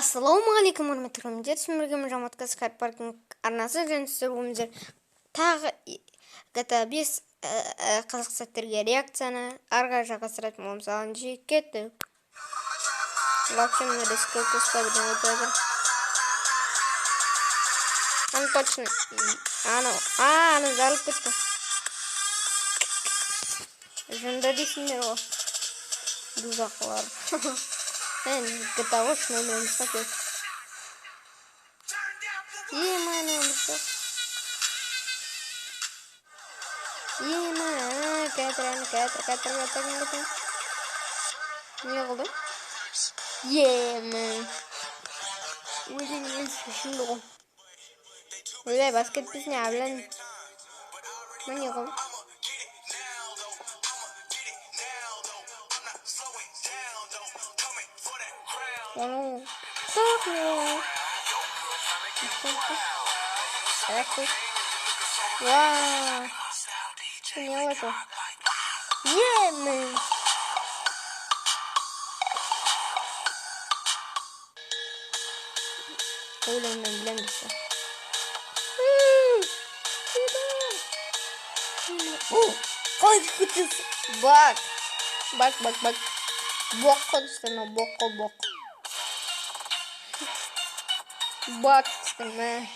Ассалаумағалейкум құрметті көрермендер, сіздермен бірге Жаматқа Скайп паркінің арнасы және сіздер өміздер тағы GTA 5 қызық сәттерге реакцияны арға жалғастыратын боламыз. Ал енді кеттік. Вообще мені рискал поставить өтеді. Аны точно. Аны залып кетті. Жында дейсіңдер ғой. Дұзақылар. GTA 5 номером смотреть. Кәтір. Не қылды? Өзің шынды ғой. Өзай баскет бізіне әбілін. Не қылды? Вау! Не это? Блендерса. Ой, хоть бак. Бок констана, бок. Бак констана.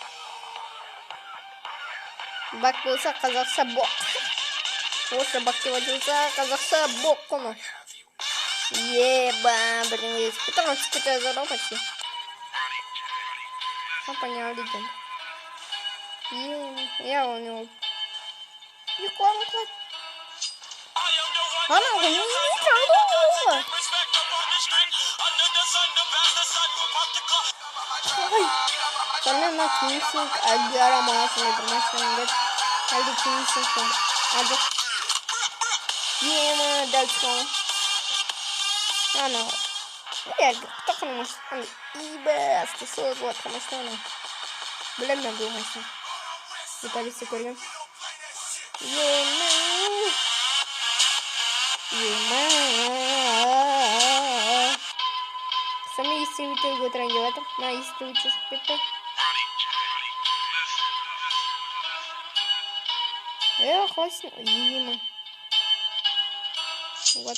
Бак болса қазақша бок. Осы бак деп айтылса қазақша бок қоны. Бірдеңе есіп. Потому что ты задал почти. Понял, легенд. Я у него. Она у него не трогала. Karena nak kingsing agak ramah sih bermasalah. Ada kingsing pun ada. Mah dalton. Ano. Ya, tak kan masih. Iba, sesuatu buat kamu. Belum nunggu masih. Kita bisa kerja. Sama isi itu gue teranjau tuh. Nah isi itu seperti. Ya khas mah. What?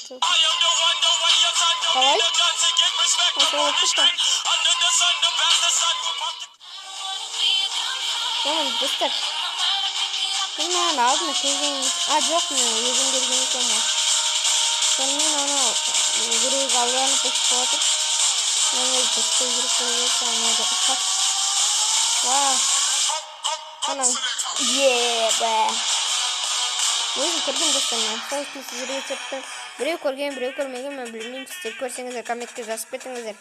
Kawai? Apa itu? Tamam, göster. Bunlar lazım kızım. Yok mu? Yüzüm girgini koyma. Senin onu guru kavramı peşkotu. Ne peşkotu guru koyuyor sanıyordu. Wow. Ana. Be. Өзім көрген достарым, сол үшін сіздерге тепті. Біреу көрген, біреу көрмеген, мен білмеймін. Сіздер көрсеңіздер, комментке жазып кетіңіздер.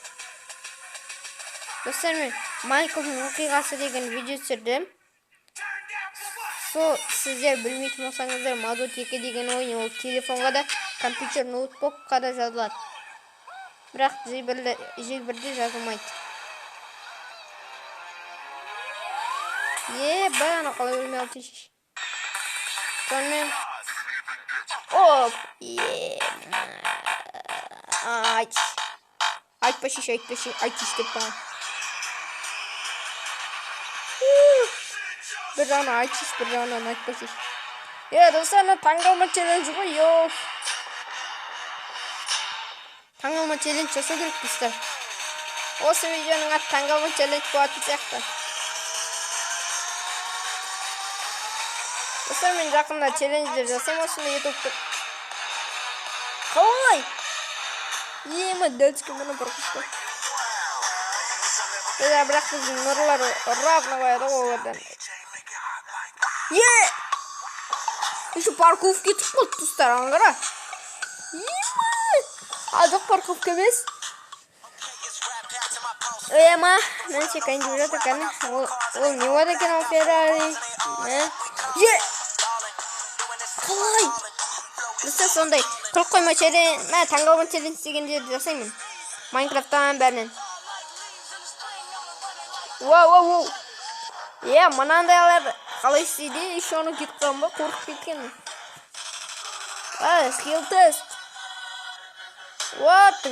Достар, мен Майклдың оқиғасы деген видео түсірдім. Сол сіздер білмейтін болсаңыздар, Мазут 2 деген ойын ол телефонға да, компьютер, ноутбукқа да жазылады. Бірақ жейбірде жазылмайды. Ана қалай өлмей алты шеш. Сонымен оп, айтпашиш деп па. Бір жағынан айтшиш, бір жағынан айтпашиш. Достарына таңғалма челлендж ғой, таңғалма челлендж жасау керек достар. Осы видеоның аты таңғалма челлендж болатын сияқты. Достар, мен жақында челлендждер жасаймын осында ютубты. Қалай? Дәлске мұны бұрқышты. Бірақ біздің нұрлар равно қояды олардан. Еще парковке түспілді тұстар, аңғара. Жоқ парковке емес. Мен секайын деп жатыр кәні. Ол не болады екен ол Феррари? Қалай? Бізде сондай қылып қойма челлендж, таңғалма челлендж дегендерді жасаймын. Майнкрафттан бәрінен. Воу. Мынандайлар қалай істейді? Еще оны кеткен ба? Қорқып кеткен. Скилл тест. What?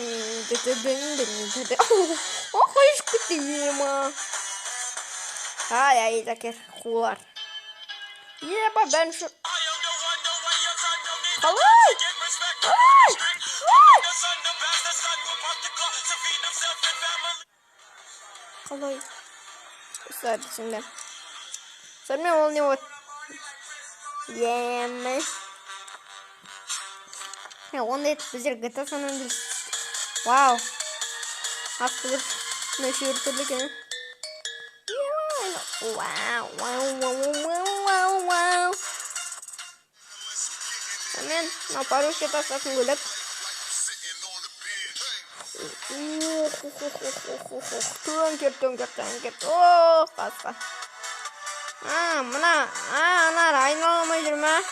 Oh, hoş gittim ama. Ay takir kular. Yapa ben şu. Kalay. Kalay. Sadece. Sen mi ol ne var? Yeme. Ya onda etmişler GTA San Andreas. Wow. Hakkıdır. Meşhur türlü yani. Wow. Amen. No paru kita sa gulat. Tungkir. Oh, kasa. Mana? Ana Rhino mı yürüme?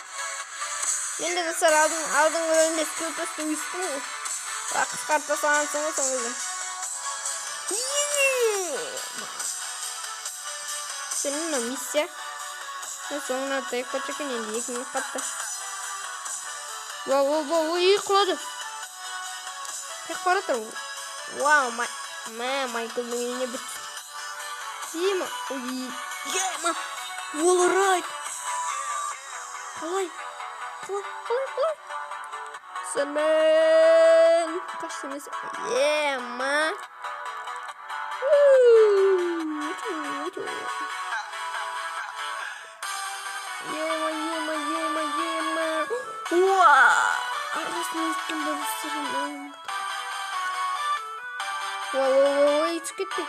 Ben de dışarı aldın önünde skutus üstüm. Bak kartta sana sonuçta. Senin o misya. Sonra tek kaçakın indi yakın katta. Wow, iyi kuladı. Tek para tahu. Wow, Michael mainnya bet. Iya mah, iya mah. Wall right. Kalay. Semen. Kasih yeah mah. Yema. Wah. Arasını üstüm barıştırın. Wow, çıkıttı.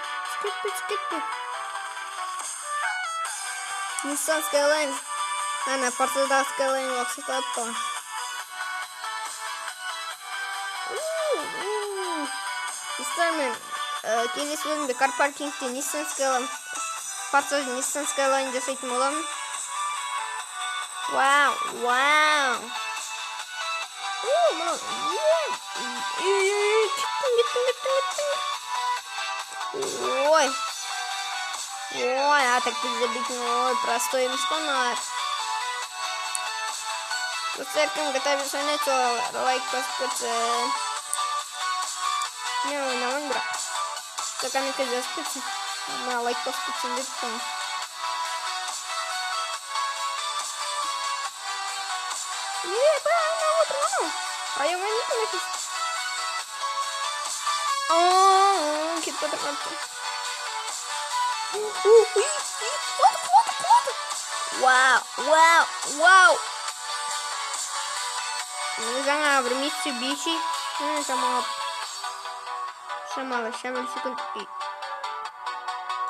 Nissan Skyline. Ana, parte da Skyline waktu apa? İstermen. Kini sebelum di car parking di Nissan Skyline. Parte Nissan Skyline jasayım olan. Wow. Mana? Gittim. Ой, так безобидно, простой мусконар. Церковь готовит сонету, лайк поспать. Не, на вон брат. Так они когда спится, на лайк поспать не там. На утро. А я не помню. О, кит потом. Wow. Jangan bermitsubishi. Sama sekund.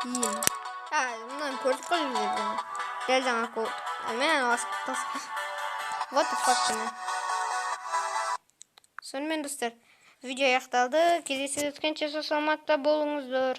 Iya. Bundan korkak oluyor. Gel jangan aku. Hemen tas. What the fuck man. Sonымен достар, видео аяқталды. Келесі өткенше сау саламатта болыңыздар.